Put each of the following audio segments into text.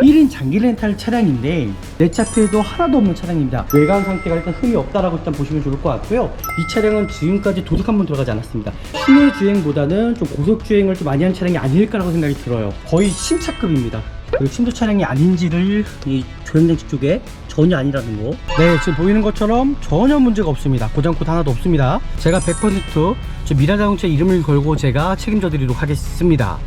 1인 장기 렌탈 차량인데 내 차표에도 하나도 없는 차량입니다. 외관 상태가 일단 흠이 없다라고 일단 보시면 좋을 것 같고요. 이 차량은 지금까지 도둑 한 번 들어가지 않았습니다. 시내 주행보다는 좀 고속 주행을 좀 많이 한 차량이 아닐까라고 생각이 들어요. 거의 신차급입니다. 그리고 신도 차량이 아닌지를 이 조향장치 쪽에 전혀 아니라는 거. 네, 지금 보이는 것처럼 전혀 문제가 없습니다. 고장코드 하나도 없습니다. 제가 100% 저 미라자동차 이름을 걸고 제가 책임져 드리도록 하겠습니다.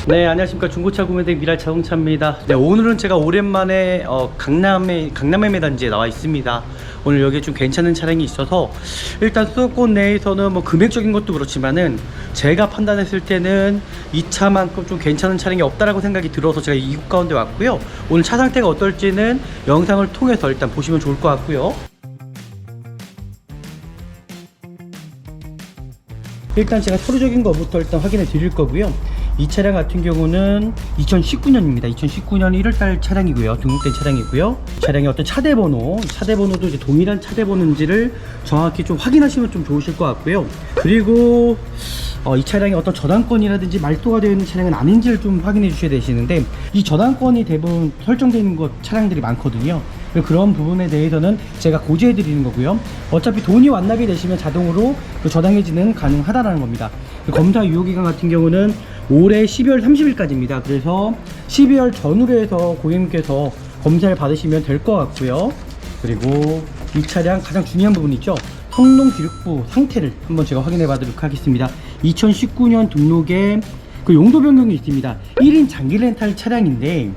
네, 안녕하십니까. 중고차 구매대 미라자동차입니다. 네, 오늘은 제가 오랜만에 강남의 매단지에 나와 있습니다. 오늘 여기에 좀 괜찮은 차량이 있어서 일단 수도권 내에서는 뭐 금액적인 것도 그렇지만은 제가 판단했을 때는 이 차만큼 좀 괜찮은 차량이 없다라고 생각이 들어서 제가 이곳 가운데 왔고요. 오늘 차 상태가 어떨지는 영상을 통해서 일단 보시면 좋을 것 같고요. 일단 제가 서류적인 것부터 일단 확인해 드릴 거고요. 이 차량 같은 경우는 2019년입니다. 2019년 1월달 차량이고요. 등록된 차량이고요. 차량의 어떤 차대번호도 이제 동일한 차대번호인지를 정확히 좀 확인하시면 좀 좋으실 것 같고요. 그리고 이 차량이 어떤 저당권이라든지 말소가 되어 있는 차량은 아닌지를 좀 확인해 주셔야 되시는데, 이 저당권이 대부분 설정되어 있는 차량들이 많거든요. 그런 부분에 대해서는 제가 고지해 드리는 거고요. 어차피 돈이 완납이 되시면 자동으로 그 저당 해지는 가능하다라는 겁니다. 검사 유효기간 같은 경우는 올해 12월 30일까지입니다. 그래서 12월 전후로 해서 고객님께서 검사를 받으시면 될 것 같고요. 그리고 이 차량 가장 중요한 부분이 있죠. 성능 기록부 상태를 한번 제가 확인해 봐도록 하겠습니다. 2019년 등록에 그 용도 변경이 있습니다. 1인 장기 렌탈 차량인데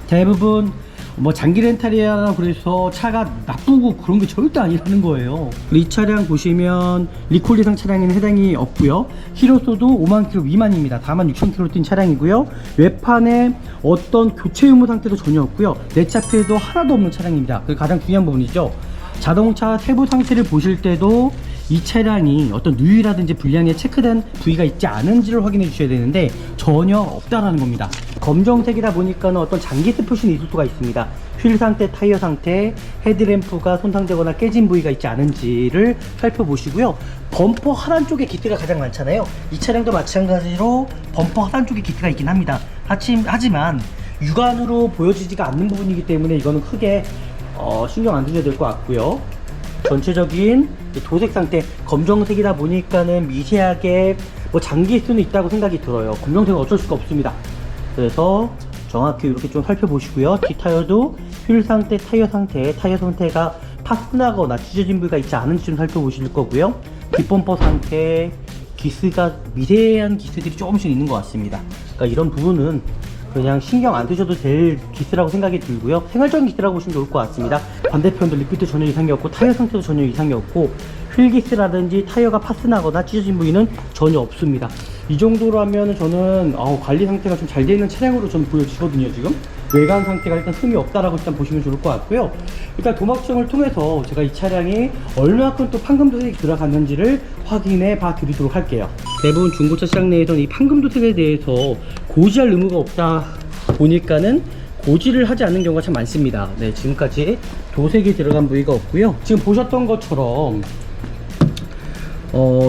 대부분 뭐 장기 렌탈이야 그래서 차가 나쁘고 그런 게 절대 아니라는 거예요. 이 차량 보시면 리콜 대상 차량에는 해당이 없고요. 키로수도 5만 킬로 미만입니다. 4만 6천 킬로 뛴 차량이고요. 외판에 어떤 교체 유무 상태도 전혀 없고요. 내 차표에도 하나도 없는 차량입니다. 그게 가장 중요한 부분이죠. 자동차 세부 상태를 보실 때도 이 차량이 어떤 누유라든지 불량에 체크된 부위가 있지 않은지를 확인해 주셔야 되는데 전혀 없다라는 겁니다. 검정색이다 보니까는 어떤 장기세 표시는 있을 수가 있습니다. 휠 상태, 타이어 상태, 헤드램프가 손상되거나 깨진 부위가 있지 않은지를 살펴보시고요. 범퍼 하단 쪽에 기트가 가장 많잖아요. 이 차량도 마찬가지로 범퍼 하단 쪽에 기트가 있긴 합니다. 하지만 육안으로 보여지지가 않는 부분이기 때문에 이거는 크게 신경 안 드셔도 될 것 같고요. 전체적인 도색 상태, 검정색이다 보니까는 미세하게 뭐 장기일 수는 있다고 생각이 들어요. 검정색은 어쩔 수가 없습니다. 그래서 정확히 이렇게 좀 살펴보시고요. 뒷타이어도 휠 상태, 타이어 상태가 파스나거나 찢어진 부위가 있지 않은지 좀 살펴보실 거고요. 뒷범퍼 상태, 기스가 미세한 기스들이 조금씩 있는 것 같습니다. 그러니까 이런 부분은 그냥 신경 안 드셔도 될 기스라고 생각이 들고요. 생활적인 기스라고 보시면 좋을 것 같습니다. 반대편도 리피트 전혀 이상이 없고 타이어 상태도 전혀 이상이 없고 휠 기스라든지 타이어가 파스나거나 찢어진 부위는 전혀 없습니다. 이 정도로 하면 저는 관리 상태가 좀 잘 되어 있는 차량으로 저는 보여지거든요. 지금 외관 상태가 일단 흠이 없다라고 일단 보시면 좋을 것 같고요. 일단 도막증을 통해서 제가 이 차량이 얼마큼 또 판금도색이 들어갔는지를 확인해 봐 드리도록 할게요. 대부분 중고차 시장 내에서는 이 판금도색에 대해서 고지할 의무가 없다 보니까는 고지를 하지 않는 경우가 참 많습니다. 네, 지금까지 도색이 들어간 부위가 없고요. 지금 보셨던 것처럼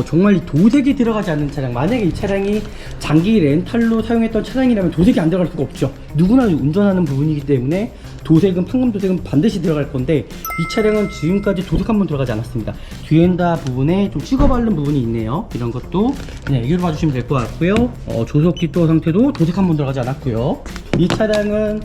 정말 이 도색이 들어가지 않는 차량, 만약에 이 차량이 장기 렌탈로 사용했던 차량이라면 도색이 안 들어갈 수가 없죠. 누구나 운전하는 부분이기 때문에 도색은, 판금 도색은 반드시 들어갈 건데 이 차량은 지금까지 도색 한번 들어가지 않았습니다. 뒤엔다 부분에 좀 찍어 바른 부분이 있네요. 이런 것도 그냥 애교로 봐주시면 될 것 같고요. 조속 뒷도어 상태도 도색 한번 들어가지 않았고요. 이 차량은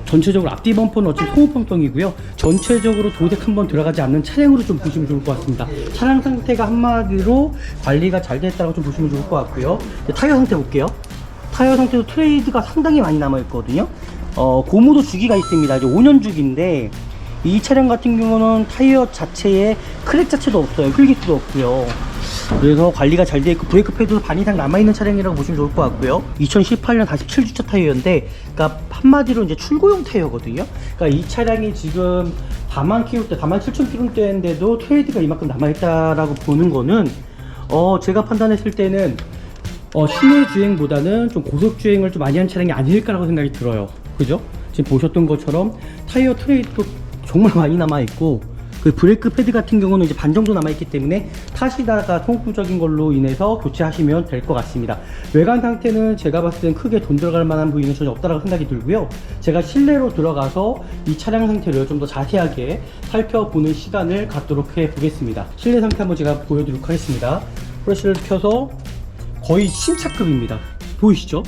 전체적으로 앞뒤 범퍼는 어차피 소모품성이고요. 전체적으로 도색 한번 들어가지 않는 차량으로 좀 보시면 좋을 것 같습니다. 차량 상태가 한마디로 관리가 잘 됐다고 좀 보시면 좋을 것 같고요. 타이어 상태 볼게요. 타이어 상태도 트레이드가 상당히 많이 남아 있거든요. 고무도 주기가 있습니다. 이제 5년 주기인데 이 차량 같은 경우는 타이어 자체에 크랙 자체도 없어요. 휠기스도 없고요. 그래서 관리가 잘 되어 있고 브레이크 패드도 반 이상 남아있는 차량이라고 보시면 좋을 것 같고요. 2018년 47주차 타이어인데, 그러니까 한마디로 이제 출고용 타이어거든요. 그러니까 이 차량이 지금 4만 킬로대, 4만 7천 킬로대인데도 트레이드가 이만큼 남아있다라고 보는 거는 제가 판단했을 때는 시내 주행보다는 좀 고속 주행을 좀 많이 한 차량이 아닐까라고 생각이 들어요. 그죠? 지금 보셨던 것처럼 타이어 트레이도 정말 많이 남아있고, 그 브레이크 패드 같은 경우는 이제 반 정도 남아있기 때문에 타시다가 통풍적인 걸로 인해서 교체하시면 될 것 같습니다. 외관 상태는 제가 봤을 땐 크게 돈 들어갈 만한 부위는 전혀 없다라고 생각이 들고요. 제가 실내로 들어가서 이 차량 상태를 좀 더 자세하게 살펴보는 시간을 갖도록 해 보겠습니다. 실내 상태 한번 제가 보여드리도록 하겠습니다. 프레쉬를 켜서 거의 신차급입니다. 보이시죠?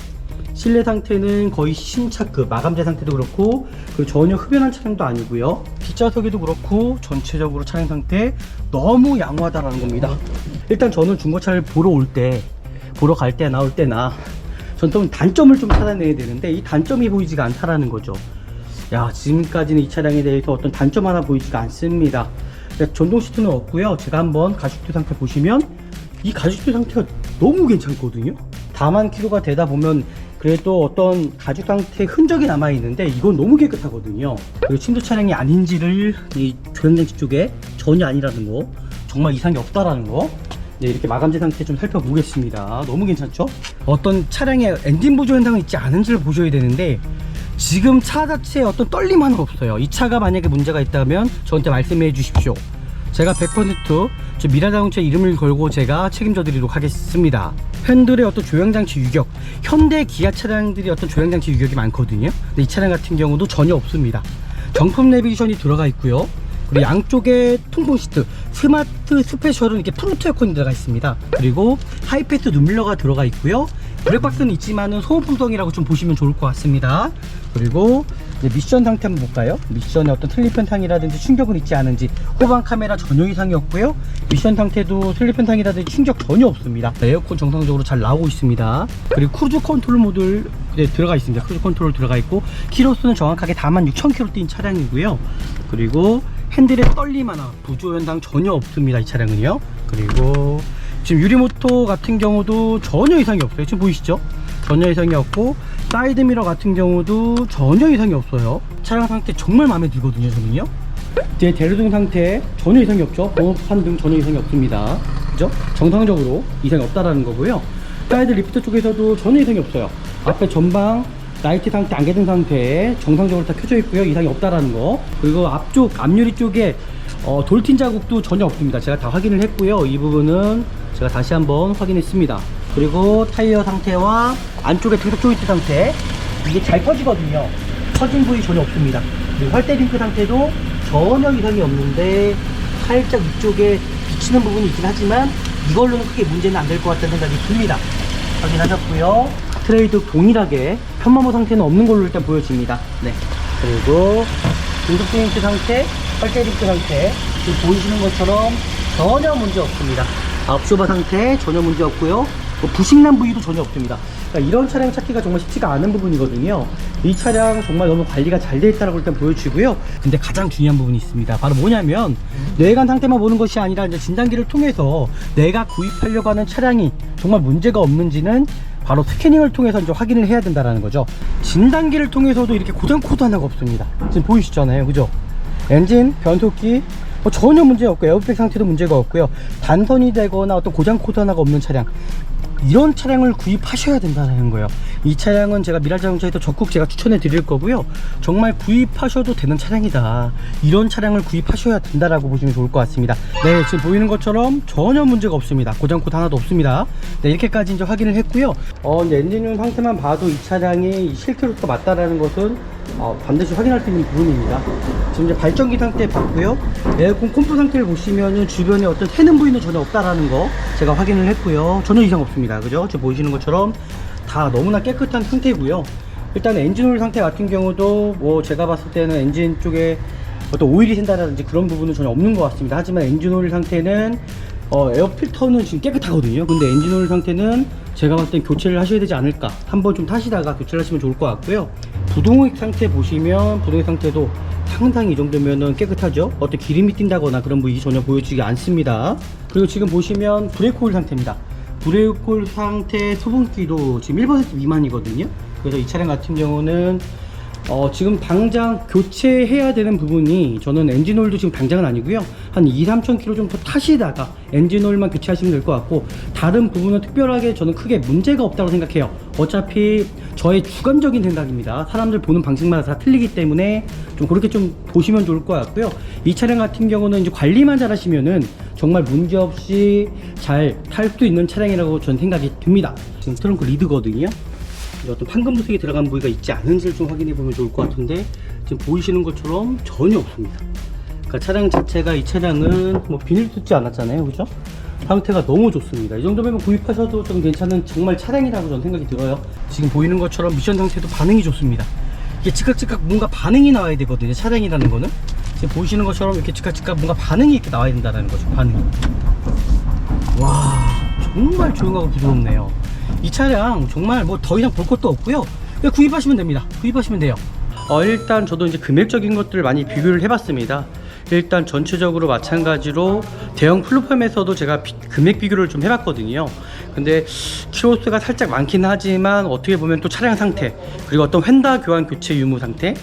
실내 상태는 거의 신차급, 마감재 상태도 그렇고, 그리고 전혀 흡연한 차량도 아니고요. 뒷좌석에도 그렇고 전체적으로 차량 상태 너무 양호하다라는 겁니다. 일단 저는 중고차를 보러 갈 때 나올 때나 전 단점을 좀 찾아내야 되는데, 이 단점이 보이지가 않다라는 거죠. 야, 지금까지는 이 차량에 대해서 어떤 단점 하나 보이지가 않습니다. 전동 시트는 없고요. 제가 한번 가죽대 상태 보시면 이 가죽대 상태가 너무 괜찮거든요. 다만 키로가 되다 보면 그래도 어떤 가죽 상태 흔적이 남아 있는데, 이건 너무 깨끗하거든요. 그리고 침수 차량이 아닌지를 이 조향장치 쪽에 전혀 아니라는 거, 정말 이상이 없다라는 거. 네, 이렇게 마감재 상태 좀 살펴보겠습니다. 너무 괜찮죠? 어떤 차량에 엔진 보조 현상이 있지 않은지를 보셔야 되는데, 지금 차 자체에 어떤 떨림 하나 없어요. 이 차가 만약에 문제가 있다면 저한테 말씀해 주십시오. 제가 100% 저 미라자동차 이름을 걸고 제가 책임져 드리도록 하겠습니다. 팬들의 어떤 조향장치 유격, 현대 기아 차량들이 어떤 조향장치 유격이 많거든요. 근데 이 차량 같은 경우도 전혀 없습니다. 정품 내비게이션이 들어가 있고요. 그리고 양쪽에 통풍 시트, 스마트 스페셜은 이렇게 프론트 에어컨이 들어가 있습니다. 그리고 하이패스 눈밀러가 들어가 있고요. 블랙박스는 있지만은 소모품성이라고 좀 보시면 좋을 것 같습니다. 그리고 이제 미션 상태 한번 볼까요? 미션에 어떤 슬립 현상이라든지 충격은 있지 않은지, 후방 카메라 전혀 이상이 없고요. 미션 상태도 슬립 현상이라든지 충격 전혀 없습니다. 에어컨 정상적으로 잘 나오고 있습니다. 그리고 크루즈 컨트롤 모드 들어가 있습니다. 크루즈 컨트롤 들어가 있고, 키로수는 정확하게 46,000km 뛴 차량이고요. 그리고 핸들에 떨림 하나, 부조 현상 전혀 없습니다. 이 차량은요. 그리고 지금 유리모터 같은 경우도 전혀 이상이 없어요. 지금 보이시죠? 전혀 이상이 없고, 사이드미러 같은 경우도 전혀 이상이 없어요. 차량 상태 정말 마음에 들거든요, 저는요. 제 대류등 상태 전혀 이상이 없죠. 번호판 등 전혀 이상이 없습니다. 그죠? 정상적으로 이상이 없다라는 거고요. 사이드 리프트 쪽에서도 전혀 이상이 없어요. 앞에 전방 라이트 상태, 안개등 상태 정상적으로 다 켜져 있고요. 이상이 없다라는 거. 그리고 앞쪽 앞유리 쪽에 돌틴 자국도 전혀 없습니다. 제가 다 확인을 했고요. 이 부분은 제가 다시 한번 확인했습니다. 그리고 타이어 상태와 안쪽에 등속 조인트 상태, 이게 잘 퍼지거든요. 퍼진 부위 전혀 없습니다. 그리고 활대 링크 상태도 전혀 이상이 없는데, 살짝 위쪽에 비치는 부분이 있긴 하지만 이걸로는 크게 문제는 안 될 것 같다는 생각이 듭니다. 확인하셨고요. 트레이도 동일하게 편마모 상태는 없는 걸로 일단 보여집니다. 네. 그리고 등속 조인트 상태, 활대 링크 상태 지금 보이시는 것처럼 전혀 문제 없습니다. 앞쇼바 상태 전혀 문제 없고요. 부식난 부위도 전혀 없습니다. 그러니까 이런 차량 찾기가 정말 쉽지가 않은 부분이거든요. 이 차량 정말 너무 관리가 잘 되어 있다고 일단 보여지고요. 근데 가장 중요한 부분이 있습니다. 바로 뭐냐면, 내관 상태만 보는 것이 아니라 이제 진단기를 통해서 내가 구입하려고 하는 차량이 정말 문제가 없는지는 바로 스캐닝을 통해서 이제 확인을 해야 된다는 거죠. 진단기를 통해서도 이렇게 고장 코드 하나가 없습니다. 지금 보이시잖아요, 그죠? 엔진, 변속기 전혀 문제 없고, 에어백 상태도 문제가 없고요. 단선이 되거나 어떤 고장 코드 하나가 없는 차량, 이런 차량을 구입하셔야 된다는 거예요. 이 차량은 제가 미라자동차에도 적극 제가 추천해 드릴 거고요. 정말 구입하셔도 되는 차량이다, 이런 차량을 구입하셔야 된다라고 보시면 좋을 것 같습니다. 네, 지금 보이는 것처럼 전혀 문제가 없습니다. 고장 코드 하나도 없습니다. 네, 이렇게까지 이제 확인을 했고요. 이제 엔진룸 상태만 봐도 이 차량이 실키로스가 맞다라는 것은 반드시 확인할 수 있는 부분입니다. 지금 이제 발전기 상태 봤고요. 에어컨 콤프 상태를 보시면은 주변에 어떤 새는 부위는 전혀 없다라는 거 제가 확인을 했고요. 전혀 이상 없습니다. 그죠? 지금 보이시는 것처럼 다 너무나 깨끗한 상태고요. 일단 엔진오일 상태 같은 경우도 뭐 제가 봤을 때는 엔진 쪽에 어떤 오일이 샌다라든지 그런 부분은 전혀 없는 것 같습니다. 하지만 엔진오일 상태는 에어 필터는 지금 깨끗하거든요. 근데 엔진오일 상태는 제가 봤을 땐 교체를 하셔야 되지 않을까, 한번 좀 타시다가 교체를 하시면 좋을 것 같고요. 부동액 상태 보시면 부동액 상태도 상당히 이 정도면은 깨끗하죠. 어떤 기름이 뛴다거나 그런 부위 전혀 보여지지 않습니다. 그리고 지금 보시면 브레이크 오일 상태입니다. 브레이크 오일 상태 수분기도 지금 1% 미만이거든요. 그래서 이 차량 같은 경우는 지금 당장 교체해야 되는 부분이 저는 엔진오일도 지금 당장은 아니고요. 한 2-3천 킬로 정도 타시다가 엔진오일만 교체하시면 될 것 같고 다른 부분은 특별하게 저는 크게 문제가 없다고 생각해요. 어차피 저의 주관적인 생각입니다. 사람들 보는 방식마다 다 틀리기 때문에 좀 그렇게 좀 보시면 좋을 것 같고요. 이 차량 같은 경우는 이제 관리만 잘 하시면은 정말 문제없이 잘 탈 수 있는 차량이라고 저는 생각이 듭니다. 지금 트렁크 리드거든요. 어떤 판금부색이 들어간 부위가 있지 않은지를 좀 확인해 보면 좋을 것 같은데 지금 보이시는 것처럼 전혀 없습니다. 그러니까 차량 자체가 이 차량은 뭐 비닐 뜯지 않았잖아요, 그죠? 상태가 너무 좋습니다. 이 정도면 구입하셔도 좀 괜찮은 정말 차량이라고 저는 생각이 들어요. 지금 보이는 것처럼 미션 상태도 반응이 좋습니다. 이게 즉각즉각 뭔가 반응이 나와야 되거든요, 차량이라는 거는. 지금 보이시는 것처럼 이렇게 즉각즉각 뭔가 반응이 이렇게 나와야 된다는 거죠, 반응이. 와, 정말 조용하고 부드럽네요. 이 차량 정말 뭐 더 이상 볼 것도 없고요. 그냥 구입하시면 됩니다. 구입하시면 돼요. 일단 저도 이제 금액적인 것들을 많이 비교를 해봤습니다. 일단 전체적으로 마찬가지로 대형 플랫폼에서도 제가 금액 비교를 좀 해봤거든요. 근데 키로수가 살짝 많긴 하지만 어떻게 보면 또 차량 상태 그리고 어떤 휀다 교환 교체 유무 상태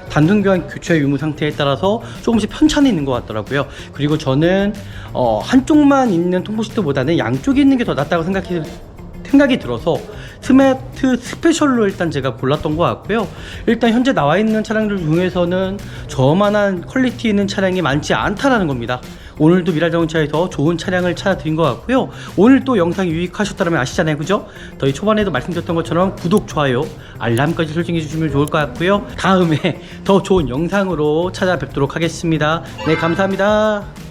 단순 교환 교체 유무 상태에 따라서 조금씩 편차는 있는 것 같더라고요. 그리고 저는 한쪽만 있는 통보시트보다는 양쪽에 있는 게 더 낫다고 생각이 들어서 스마트 스페셜로 일단 제가 골랐던 것 같고요. 일단 현재 나와 있는 차량들 중에서는 저만한 퀄리티 있는 차량이 많지 않다라는 겁니다. 오늘도 미라자동차에서 좋은 차량을 찾아드린 것 같고요. 오늘 또 영상 유익하셨다면 아시잖아요, 그죠? 저희 초반에도 말씀드렸던 것처럼 구독, 좋아요, 알람까지 설정해 주시면 좋을 것 같고요. 다음에 더 좋은 영상으로 찾아뵙도록 하겠습니다. 네, 감사합니다.